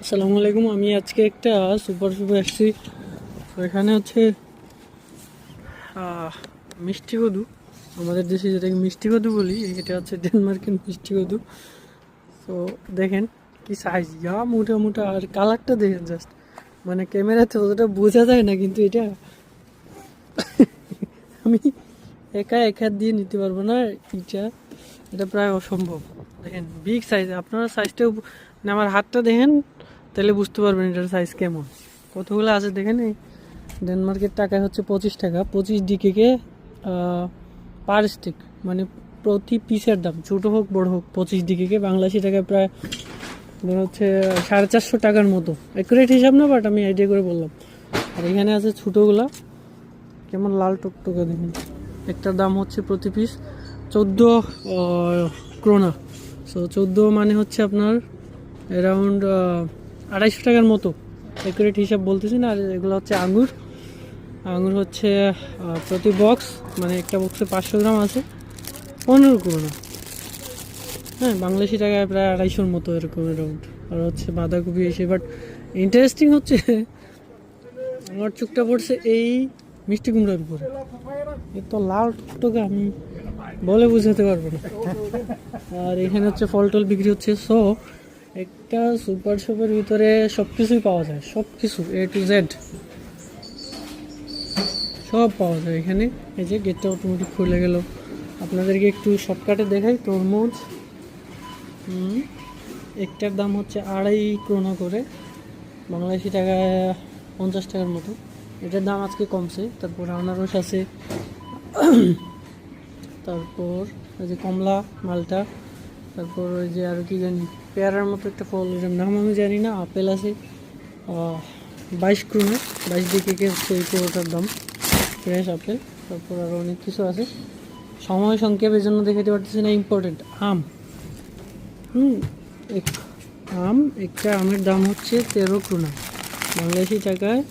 আসসালামু আলাইকুম। আমি আজকে একটা সুপার শপে আসছি। তো এখানে হচ্ছে মিষ্টি কদু, আমাদের দেশে যেটাকে মিষ্টি কদু বলি, এটা হচ্ছে ডেনমার্কের মিষ্টি কদু। তো দেখেন কি সাইজ, মোটা মোটা, আর কালারটা দেখেন জাস্ট, মানে ক্যামেরাতে অতটা বোঝা যায় না, কিন্তু এটা আমি একা এক হাত দিয়ে নিতে পারবো না। এটা এটা প্রায় অসম্ভব। দেখেন বিগ সাইজ, আপনারা সাইজটাও মানে আমার হাতটা দেখেন, তাহলে বুঝতে পারবেন এটার সাইজ কেমন। কতগুলো আছে দেখেন। এই ডেনমার্কের টাকায় হচ্ছে 25 টাকা, 25 DKK পার স্টিক, মানে প্রতি পিসের দাম, ছোটো হোক বড় হোক 25 DKK। বাংলাদেশি টাকায় প্রায় ধর হচ্ছে 450 টাকার মতো। অ্যাকুরেট হিসাব না, বাট আমি আইডিয়া করে বললাম। আর এখানে আছে ছোটোগুলা, কেমন লাল টকটকে দেখেন। একটার দাম হচ্ছে প্রতি পিস 14 ক্রোনা। সো 14 মানে হচ্ছে আপনার অ্যারাউন্ড 250 টাকার মতো। অ্যাকুরেট হিসাব বলতেছি না। আর এগুলো হচ্ছে আঙুর। আঙুর হচ্ছে প্রতি বক্স, মানে একটা বক্সে 500 গ্রাম আছে, 15 ক্রোনা। হ্যাঁ, বাংলাদেশি টাকায় প্রায় 250-র মতো এরকম অ্যারাউন্ড। আর হচ্ছে বাঁধাকপি এসে, বাট ইন্টারেস্টিং হচ্ছে আমার চোখটা পড়ছে এই মিষ্টি কুমড়ার উপরে। এত লাল টকটকে আমি বলে বোঝাতে পারবো না। আর এখানে হচ্ছে ফল টল বিক্রি হচ্ছে। সো একটা সুপার শপের ভিতরে সব কিছুই পাওয়া যায়, সব কিছু A to Z সব পাওয়া যায় এখানে। এই যে গেটটা অটোমেটিক খুলে গেল। আপনাদেরকে একটু শর্টকাটে দেখাই। তরমুজ একটার দাম হচ্ছে 2.5 ক্রোনা করে, বাংলাদেশি টাকায় 50 টাকার মতো। এটার দাম আজকে কমছে। তারপর আনারস আছে, তারপর ওই যে কমলা, মালটা, তারপর ওই যে আর কি জানি পেয়ারার মতো একটা ফল, এটার নাম আমি জানি না। আপেল আছে 22 ক্রোনা, 22 DKK হচ্ছে এই পুরোটার দাম, ফ্রেশ আপেল। তারপর আরও অনেক কিছু আছে, সময় সংক্ষেপের জন্য দেখাতে পারতেছি না। ইম্পর্টেন্ট আম, আম, একটা আমের দাম হচ্ছে 13 ক্রোনা, বাংলাদেশি টাকায়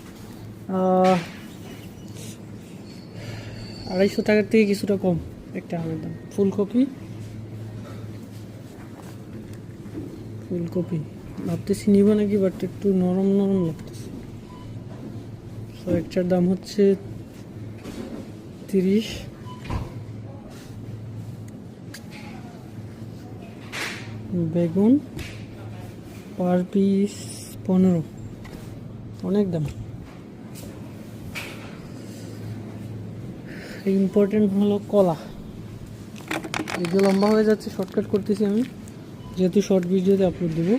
250 টাকার থেকে কিছুটা কম একটা আমের দাম। ফুলকপি, ফুলকপি ভাবতেছি নিব নাকি, বাট একটু নরম নরম লাগতেছে। তো একটার দাম হচ্ছে 30। বেগুন পার পিস 15, অনেক দাম। ইম্পর্টেন্ট হলো কলা। ভিডিও লম্বা হয়ে যাচ্ছে, শর্টকাট করতেছি আমি, যেহেতু শর্ট ভিডিওতে আপলোড দেবো।